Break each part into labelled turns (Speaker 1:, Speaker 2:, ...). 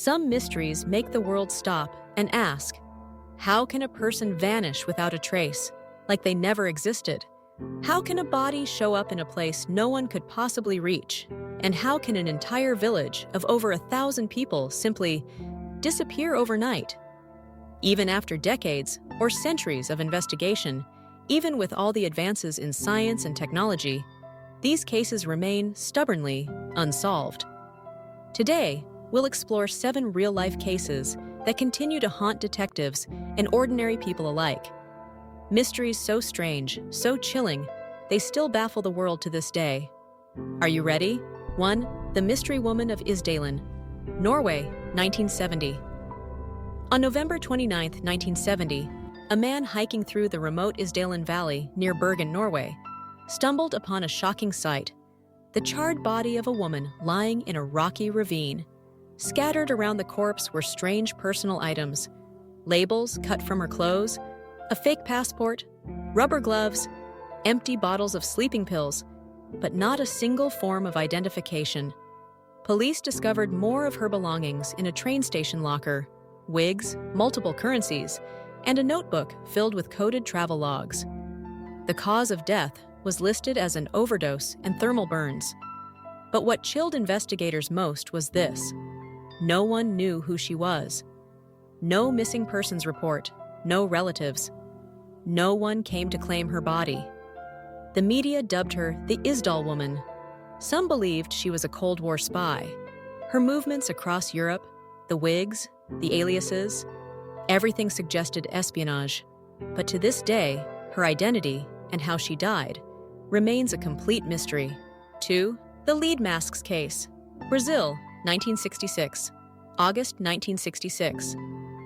Speaker 1: Some mysteries make the world stop and ask, how can a person vanish without a trace, like they never existed? How can a body show up in a place no one could possibly reach? And how can an entire village of over 1,000 people simply disappear overnight? Even after decades or centuries of investigation, even with all the advances in science and technology, these cases remain stubbornly unsolved. Today, we'll explore 7 real-life cases that continue to haunt detectives and ordinary people alike. Mysteries so strange, so chilling, they still baffle the world to this day. Are you ready? 1. The Mystery Woman of Isdalen, Norway, 1970. On November 29, 1970, a man hiking through the remote Isdalen Valley near Bergen, Norway, stumbled upon a shocking sight: the charred body of a woman lying in a rocky ravine. Scattered around the corpse were strange personal items: labels cut from her clothes, a fake passport, rubber gloves, empty bottles of sleeping pills, but not a single form of identification. Police discovered more of her belongings in a train station locker: wigs, multiple currencies, and a notebook filled with coded travel logs. The cause of death was listed as an overdose and thermal burns. But what chilled investigators most was this: no one knew who she was. No missing persons report, no relatives. No one came to claim her body. The media dubbed her the Isdal Woman. Some believed she was a Cold War spy. Her movements across Europe, the wigs, the aliases, everything suggested espionage. But to this day, her identity and how she died remains a complete mystery. 2. The Lead Masks Case, Brazil, 1966. August 1966.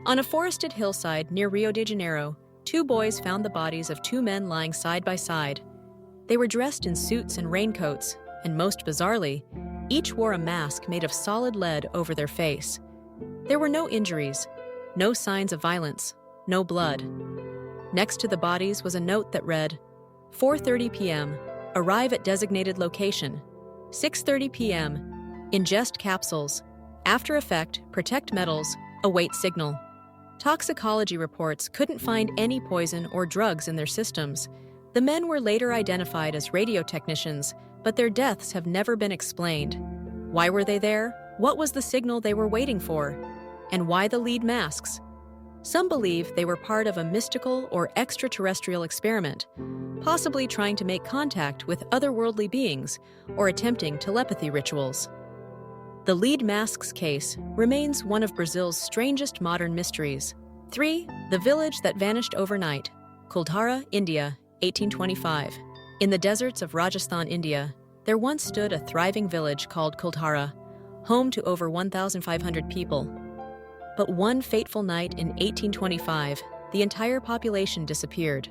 Speaker 1: On a forested hillside near Rio de Janeiro, 2 boys found the bodies of 2 men lying side by side. They were dressed in suits and raincoats, and most bizarrely, each wore a mask made of solid lead over their face. There were no injuries, no signs of violence, no blood. Next to the bodies was a note that read, 4:30 p.m., arrive at designated location. 6:30 p.m., ingest capsules. After effect, protect metals, await signal. Toxicology reports couldn't find any poison or drugs in their systems. The men were later identified as radio technicians, but their deaths have never been explained. Why were they there? What was the signal they were waiting for? And why the lead masks? Some believe they were part of a mystical or extraterrestrial experiment, possibly trying to make contact with otherworldly beings or attempting telepathy rituals. The Lead Masks case remains one of Brazil's strangest modern mysteries. 3. The Village That Vanished Overnight, Kuldhara, India, 1825. In the deserts of Rajasthan, India, there once stood a thriving village called Kuldhara, home to over 1,500 people. But one fateful night in 1825, the entire population disappeared.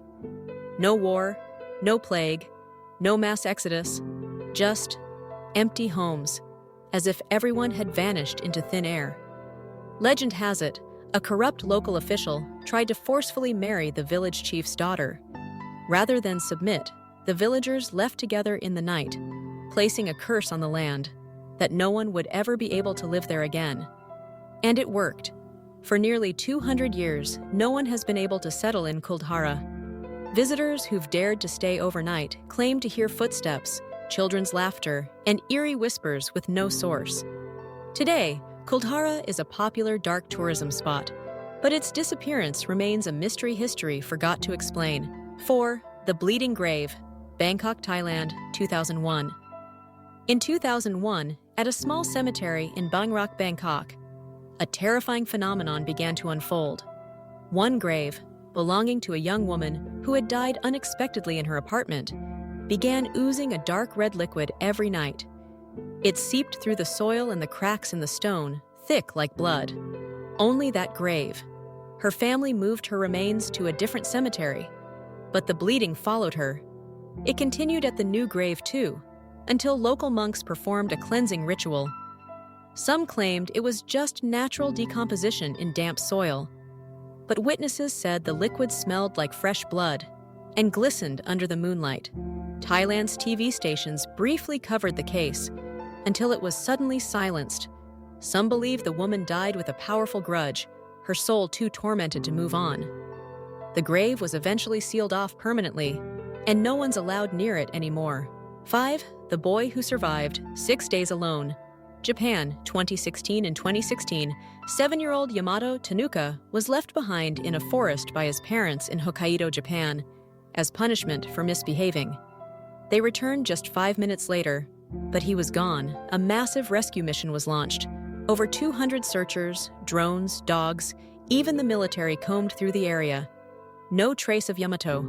Speaker 1: No war, no plague, no mass exodus, just empty homes, as if everyone had vanished into thin air. Legend has it, a corrupt local official tried to forcefully marry the village chief's daughter. Rather than submit, the villagers left together in the night, placing a curse on the land that no one would ever be able to live there again. And it worked. For nearly 200 years, no one has been able to settle in Kuldhara. Visitors who've dared to stay overnight claim to hear footsteps, children's laughter, and eerie whispers with no source. Today, Kuldhara is a popular dark tourism spot, but its disappearance remains a mystery history forgot to explain. 4. The Bleeding Grave, Bangkok, Thailand, 2001. In 2001, at a small cemetery in Bang Rak, Bangkok, a terrifying phenomenon began to unfold. One grave, belonging to a young woman who had died unexpectedly in her apartment, began oozing a dark red liquid every night. It seeped through the soil and the cracks in the stone, thick like blood. Only that grave. Her family moved her remains to a different cemetery, but the bleeding followed her. It continued at the new grave too, until local monks performed a cleansing ritual. Some claimed it was just natural decomposition in damp soil, but witnesses said the liquid smelled like fresh blood and glistened under the moonlight. Thailand's TV stations briefly covered the case until it was suddenly silenced, Some believe the woman died with a powerful grudge, her soul too tormented to move on. The grave was eventually sealed off permanently, and no one's allowed near it anymore. 5. The boy who survived 6 days alone. Japan, 2016 and 2016, 7-year-old Yamato Tanuka was left behind in a forest by his parents in Hokkaido, Japan, as punishment for misbehaving. They returned just 5 minutes later, but he was gone. A massive rescue mission was launched. Over 200 searchers, drones, dogs, even the military combed through the area. No trace of Yamato.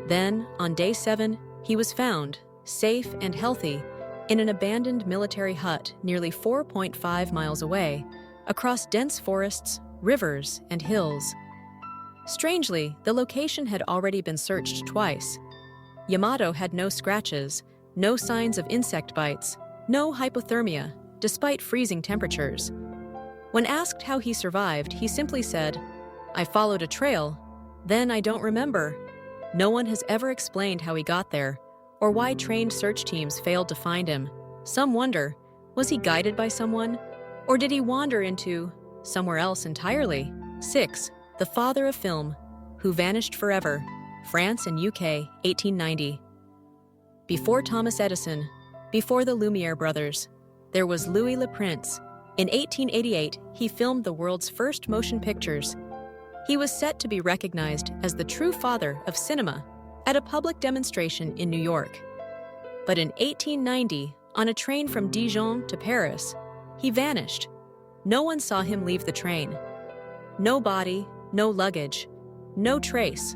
Speaker 1: Then, on day 7, he was found, safe and healthy, in an abandoned military hut nearly 4.5 miles away, across dense forests, rivers, and hills. Strangely, the location had already been searched twice. Yamato had no scratches, no signs of insect bites, no hypothermia, despite freezing temperatures. When asked how he survived, he simply said, "I followed a trail, then I don't remember." No one has ever explained how he got there, or why trained search teams failed to find him. Some wonder, was he guided by someone? Or did he wander into somewhere else entirely? 6. The father of film, who vanished forever. France and UK, 1890. Before Thomas Edison, before the Lumiere brothers, there was Louis Le Prince. In 1888, he filmed the world's first motion pictures. He was set to be recognized as the true father of cinema at a public demonstration in New York. But in 1890, on a train from Dijon to Paris, he vanished. No one saw him leave the train. No body, no luggage, no trace.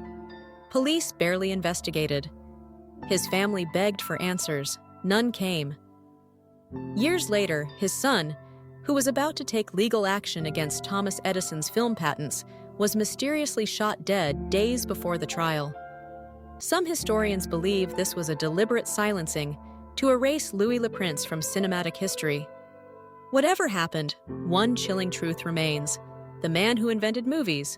Speaker 1: Police barely investigated. His family begged for answers. None came. Years later, his son, who was about to take legal action against Thomas Edison's film patents, was mysteriously shot dead days before the trial. Some historians believe this was a deliberate silencing to erase Louis Le Prince from cinematic history. Whatever happened, one chilling truth remains. The man who invented movies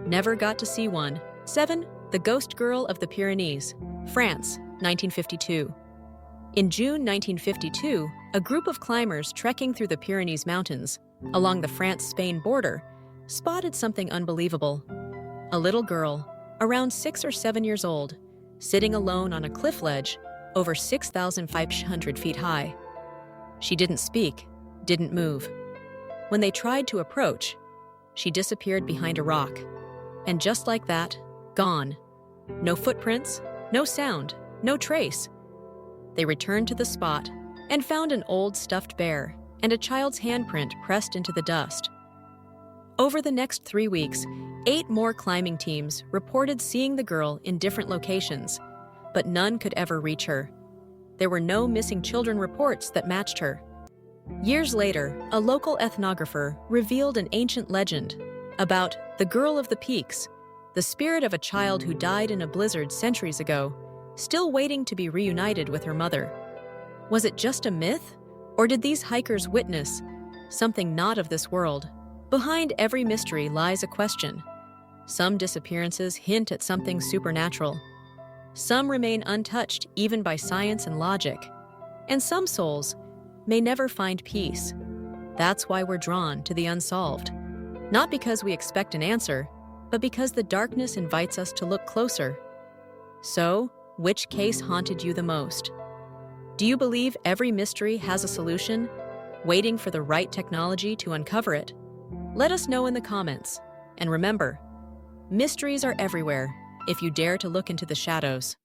Speaker 1: never got to see one. 7. The Ghost Girl of the Pyrenees, France, 1952. In June 1952, a group of climbers trekking through the Pyrenees Mountains, along the France-Spain border, spotted something unbelievable. A little girl, around 6 or 7 years old, sitting alone on a cliff ledge over 6,500 feet high. She didn't speak, didn't move. When they tried to approach, she disappeared behind a rock. And just like that, gone. No footprints, no sound, no trace. They returned to the spot and found an old stuffed bear and a child's handprint pressed into the dust. Over the next 3 weeks, 8 more climbing teams reported seeing the girl in different locations, but none could ever reach her. There were no missing children reports that matched her. Years later, a local ethnographer revealed an ancient legend about the Girl of the Peaks, the spirit of a child who died in a blizzard centuries ago, still waiting to be reunited with her mother. Was it just a myth, or did these hikers witness something not of this world? Behind every mystery lies a question. Some disappearances hint at something supernatural. Some remain untouched even by science and logic. And some souls may never find peace. That's why we're drawn to the unsolved. Not because we expect an answer, but because the darkness invites us to look closer. So, which case haunted you the most? Do you believe every mystery has a solution, waiting for the right technology to uncover it? Let us know in the comments. And remember, mysteries are everywhere if you dare to look into the shadows.